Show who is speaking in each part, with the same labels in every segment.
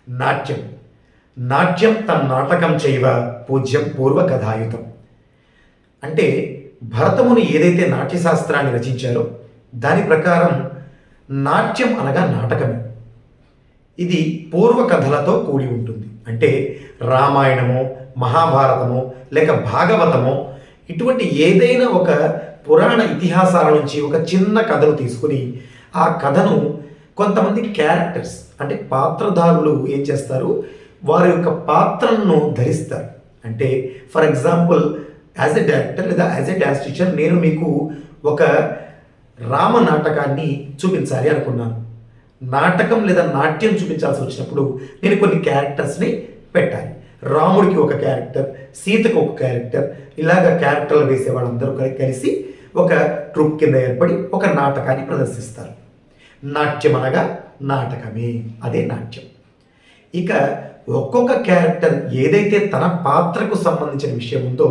Speaker 1: నాట్యం. నాట్యం తన్నాటకం చైవ పూజ్యం పూర్వకథాయుతం. అంటే భరతముని ఏదైతే నాట్యశాస్త్రాన్ని రచించారో దాని ప్రకారం నాట్యం అనగా నాటకమే. ఇది పూర్వకథలతో కూడి ఉంటుంది. అంటే రామాయణమో మహాభారతమో లేక భాగవతమో ఇటువంటి ఏదైనా ఒక పురాణ ఇతిహాసాల నుంచి ఒక చిన్న కథను తీసుకుని ఆ కథను కొంతమంది క్యారెక్టర్స్ అంటే పాత్రధారులు ఏం చేస్తారు, వారి యొక్క పాత్రలను ధరిస్తారు. అంటే for example as a director లేదా యాజ్ ఎ డ్యాన్స్ టీచర్ నేను మీకు ఒక రామ నాటకాన్ని చూపించాలి అనుకున్నాను. నాటకం లేదా నాట్యం చూపించాల్సి వచ్చినప్పుడు నేను కొన్ని క్యారెక్టర్స్ని పెట్టాలి. రాముడికి ఒక క్యారెక్టర్, సీతకు ఒక క్యారెక్టర్, ఇలాగ క్యారెక్టర్లు వేసే వాళ్ళందరూ కలిసి ఒక ట్రూప్ కింద ఏర్పడి ఒక నాటకాన్ని ప్రదర్శిస్తారు. నాట్యం అనగా నాటకమే, అదే నాట్యం. ఇక ఒక్కొక్క క్యారెక్టర్ ఏదైతే తన పాత్రకు సంబంధించిన విషయం ఉందో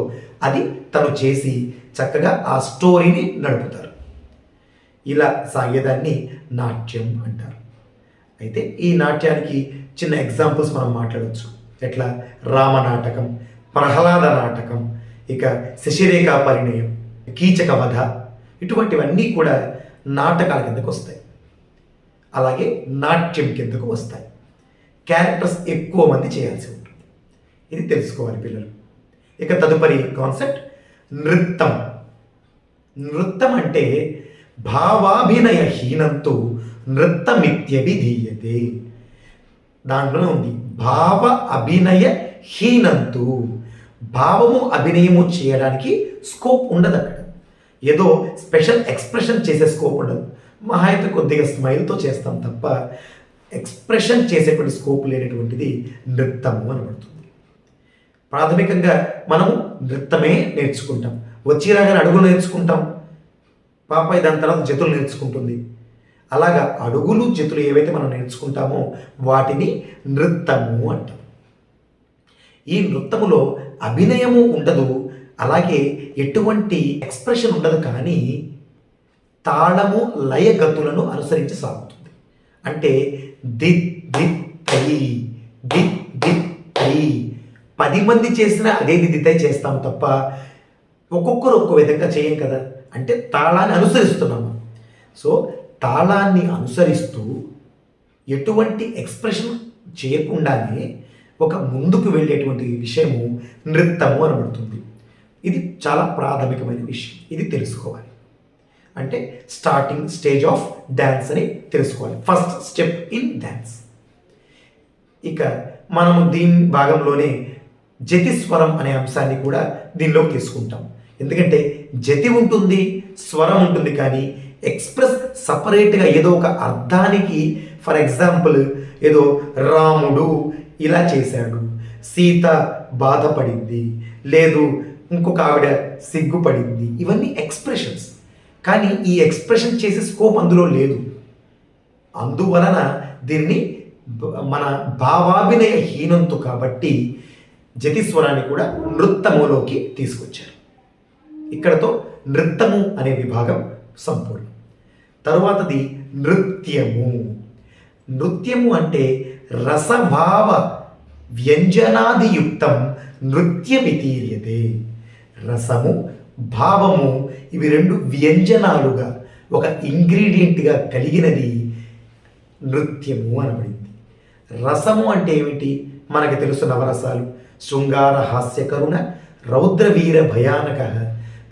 Speaker 1: అది తను చేసి చక్కగా ఆ స్టోరీని నడుపుతారు. ఇలా సాగేదాన్ని నాట్యం అంటారు. అయితే ఈ నాట్యానికి చిన్న ఎగ్జాంపుల్స్ మనం మాట్లాడవచ్చు. ఎట్లా రామ నాటకం, ప్రహ్లాద నాటకం, ఇక శశిరేఖా పరిణయం, కీచక వధ, ఇటువంటివన్నీ కూడా నాటకాల కిందకు వస్తాయి. అలాగే నాట్యం కిందకు వస్తాయి. క్యారెక్టర్స్ ఎక్కువ మంది చేయాల్సి ఉంటుంది. ఇది తెలుసుకోవాలి పిల్లలు. ఇక తదుపరి కాన్సెప్ట్ నృత్తం. నృత్తం అంటే భావాభినయహీనంతో నృత్తమిత్యభిధీయతే. దాంట్లోనే ఉంది భావ అభినయ హీనంతు. భావము అభినయము చేయడానికి స్కోప్ ఉండదు అక్కడ. ఏదో స్పెషల్ ఎక్స్ప్రెషన్ చేసే స్కోప్ ఉండదు. మహా అయితే కొద్దిగా స్మైల్తో చేస్తాం తప్ప ఎక్స్ప్రెషన్ చేసేటువంటి స్కోప్ లేనటువంటిది నృత్తము అనబడుతుంది. ప్రాథమికంగా మనము నృత్తమే నేర్చుకుంటాం. వచ్చేలాగా అడుగులు నేర్చుకుంటాం. పాప దాని తర్వాత జతులు నేర్చుకుంటుంది. అలాగా అడుగులు జతులు ఏవైతే మనం నేర్చుకుంటామో వాటిని నృత్తము అంటాం. ఈ నృత్తములో అభినయము ఉండదు, అలాగే ఎటువంటి ఎక్స్ప్రెషన్ ఉండదు. కానీ తాళము లయగతులను అనుసరించి సాగుతుంది. అంటే దిత్ దిత్ తై, దిత్ దిత్ తై. 10 మంది చేసినా అదే దిద్దితై చేస్తాం తప్ప ఒక్కొక్కరు ఒక్కో విధంగా చేయం కదా. అంటే తాళాన్ని అనుసరిస్తున్నాము. సో తాళాన్ని అనుసరిస్తూ ఎటువంటి ఎక్స్ప్రెషన్ చేయకుండానే ఒక ముందుకు వెళ్ళేటువంటి విషయము నృత్తము అనబడుతుంది. ఇది చాలా ప్రాథమికమైన విషయం. ఇది తెలుసుకోవాలి. అంటే స్టార్టింగ్ స్టేజ్ ఆఫ్ డ్యాన్స్ అని తెలుసుకోవాలి. First step in dance. ఇక మనము దీని భాగంలోనే జతిస్వరం అనే అంశాన్ని కూడా దీనిలోకి తీసుకుంటాం. ఎందుకంటే జతి ఉంటుంది, స్వరం ఉంటుంది, కానీ ఎక్స్ప్రెస్ సపరేట్గా ఏదో ఒక అర్థానికి ఫర్ ఎగ్జాంపుల్ ఏదో రాముడు ఇలా చేశాడు, సీత బాధపడింది, లేదు ఇంకొక ఆవిడ సిగ్గుపడింది, ఇవన్నీ ఎక్స్ప్రెషన్స్. కానీ ఈ ఎక్స్ప్రెషన్ చేసే స్కోప్ అందులో లేదు. అందువలన దీన్ని మన భావాభినయ హీనంతో కాబట్టి జతిస్వరాన్ని కూడా నృత్తములోకి తీసుకొచ్చారు. ఇక్కడతో నృత్తము అనే విభాగం సంపూర్ణం. తరువాతది నృత్యము. నృత్యము అంటే రసభావ వ్యంజనాదియుక్తం నృత్యమితీర్యతే. రసము, భావము ఇవి రెండు వ్యంజనాలుగా ఒక ఇంగ్రీడియంట్గా కలిగినది నృత్యము అనబడింది. రసము అంటే ఏమిటి? మనకి తెలుసు నవరసాలు. శృంగార హాస్యకరుణ రౌద్రవీర భయానక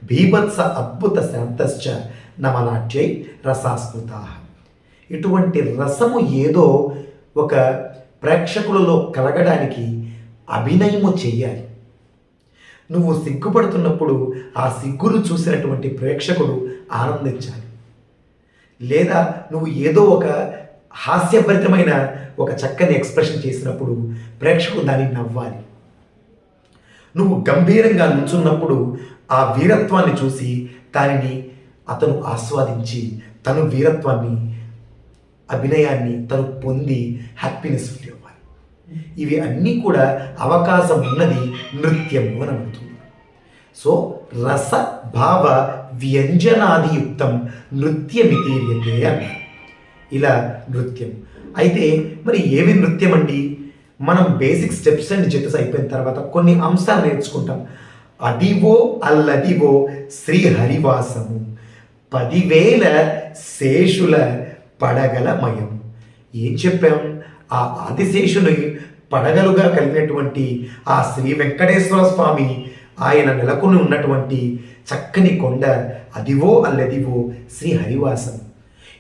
Speaker 1: బీభత్స అద్భుత శాంతశ్చ నమనాట్యై రసాస్మృతా. ఇటువంటి రసము ఏదో ఒక ప్రేక్షకులలో కలగడానికి అభినయము చెయ్యాలి. నువ్వు సిగ్గుపడుతున్నప్పుడు ఆ సిగ్గును చూసినటువంటి ప్రేక్షకుడు ఆనందించాలి. లేదా నువ్వు ఏదో ఒక హాస్యభరితమైన ఒక చక్కని ఎక్స్ప్రెషన్ చేసినప్పుడు ప్రేక్షకుడు దాన్ని నవ్వాలి. నువ్వు గంభీరంగా నుంచున్నప్పుడు ఆ వీరత్వాన్ని చూసి దానిని అతను ఆస్వాదించి తను వీరత్వాన్ని, అభినయాన్ని తను పొంది హ్యాపీనెస్ ఫీల్ అవ్వాలి. ఇవి అన్నీ కూడా అవకాశం ఉన్నది నృత్యము అని అంటుంది. సో రస భావ వ్యంజనాదియుక్తం నృత్యమితీర్యతే అన్నారు. ఇలా నృత్యం. అయితే మరి ఏవి నృత్యం అండి? మనం బేసిక్ స్టెప్స్ అండ్ జెటస్ అయిపోయిన తర్వాత కొన్ని అంశాలు నేర్చుకుంటాం. అదివో అల్లదివో శ్రీహరివాసము 10,000 శేషుల పడగలమయం. ఏం చెప్పాం? ఆ ఆదిశేషుని పడగలుగా కలిగినటువంటి ఆ శ్రీ వెంకటేశ్వర స్వామి ఆయన నెలకొని ఉన్నటువంటి చక్కని కొండ అదివో అల్లదివో శ్రీ హరివాసం.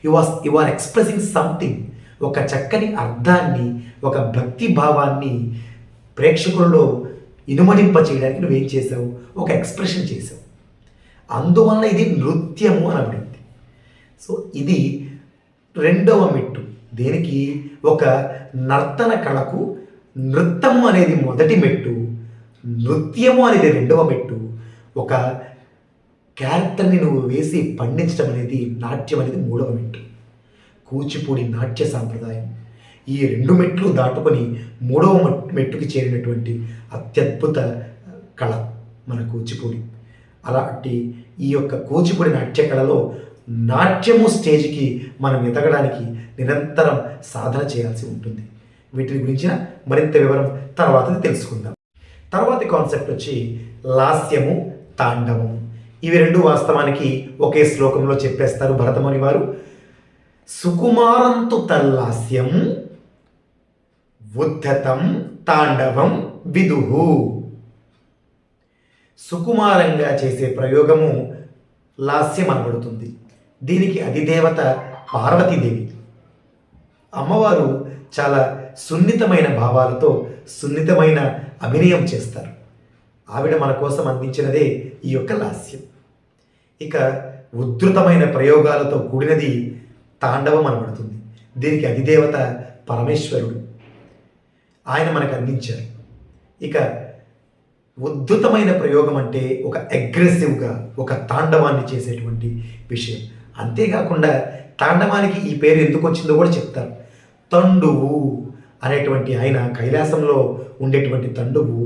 Speaker 1: You are expressing something. ఒక చక్కని అర్థాన్ని, ఒక భక్తి భావాన్ని ప్రేక్షకులలో ఇనుమడింప చేయడానికి నువ్వేం చేసావు? ఒక ఎక్స్ప్రెషన్ చేసావు. అందువలన ఇది నృత్యము అనబడింది. సో ఇది రెండవ మెట్టు. దేనికి? ఒక నర్తన కళకు నృత్యము అనేది మొదటి మెట్టు, నృత్యము అనేది రెండవ మెట్టు. ఒక క్యారెక్టర్ని నువ్వు వేసి పండించడం అనేది, నాట్యం అనేది మూడవ మెట్టు. కూచిపూడి నాట్య సాంప్రదాయం ఈ 2 మెట్లు దాటుకొని మూడవ మెట్టుకి చేరినటువంటి అత్యద్భుత కళ మన కూచిపూడి. అలాంటి ఈ యొక్క కూచిపూడి నాట్య కళలో నాట్యము స్టేజ్కి మనం ఎదగడానికి నిరంతరం సాధన చేయాల్సి ఉంటుంది. వీటి గురించిన మరింత వివరం తర్వాత తెలుసుకుందాం. తర్వాతి కాన్సెప్ట్ వచ్చి లాస్యము, తాండవము. ఇవి రెండు వాస్తవానికి ఒకే శ్లోకంలో చెప్పేస్తారు భరతముని వారు. సుకుమారంతు తల్లాస్యం ఉద్ధతం తాండవం విదుహు. సుకుమారంగా చేసే ప్రయోగము లాస్యం అనబడుతుంది. దీనికి అధిదేవత పార్వతీదేవి. అమ్మవారు చాలా సున్నితమైన భావాలతో సున్నితమైన అభినయం చేస్తారు. ఆవిడ మన కోసం అందించినదే ఈ యొక్క లాస్యం. ఇక ఉద్ధృతమైన ప్రయోగాలతో కూడినది తాండవం అనబడుతుంది. దీనికి అధిదేవత పరమేశ్వరుడు, ఆయన మనకు అందించారు. ఇక ఉద్ధృతమైన ప్రయోగం అంటే ఒక అగ్రెసివ్గా ఒక తాండవాన్ని చేసేటువంటి విషయం. అంతేకాకుండా తాండవానికి ఈ పేరు ఎందుకు వచ్చిందో కూడా చెప్తారు. తండువు అనేటువంటి ఆయన కైలాసంలో ఉండేటువంటి తండువు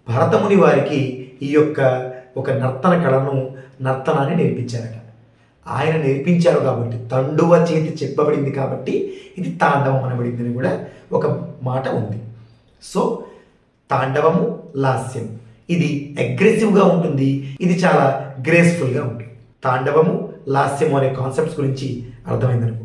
Speaker 1: భరతముని వారికి ఈ యొక్క ఒక నర్తన కళను, నర్తనాన్ని నేర్పించారట. ఆయన నేర్పించారు కాబట్టి తండువ చేతి చెప్పబడింది కాబట్టి ఇది తాండవం అనబడింది అని కూడా ఒక మాట ఉంది. సో తాండవము, లాస్యం ఇది అగ్రెసివ్గా ఉంటుంది, ఇది చాలా గ్రేస్ఫుల్గా ఉంటుంది. తాండవము, లాస్యము అనే కాన్సెప్ట్స్ గురించి అర్థమైందనుకో.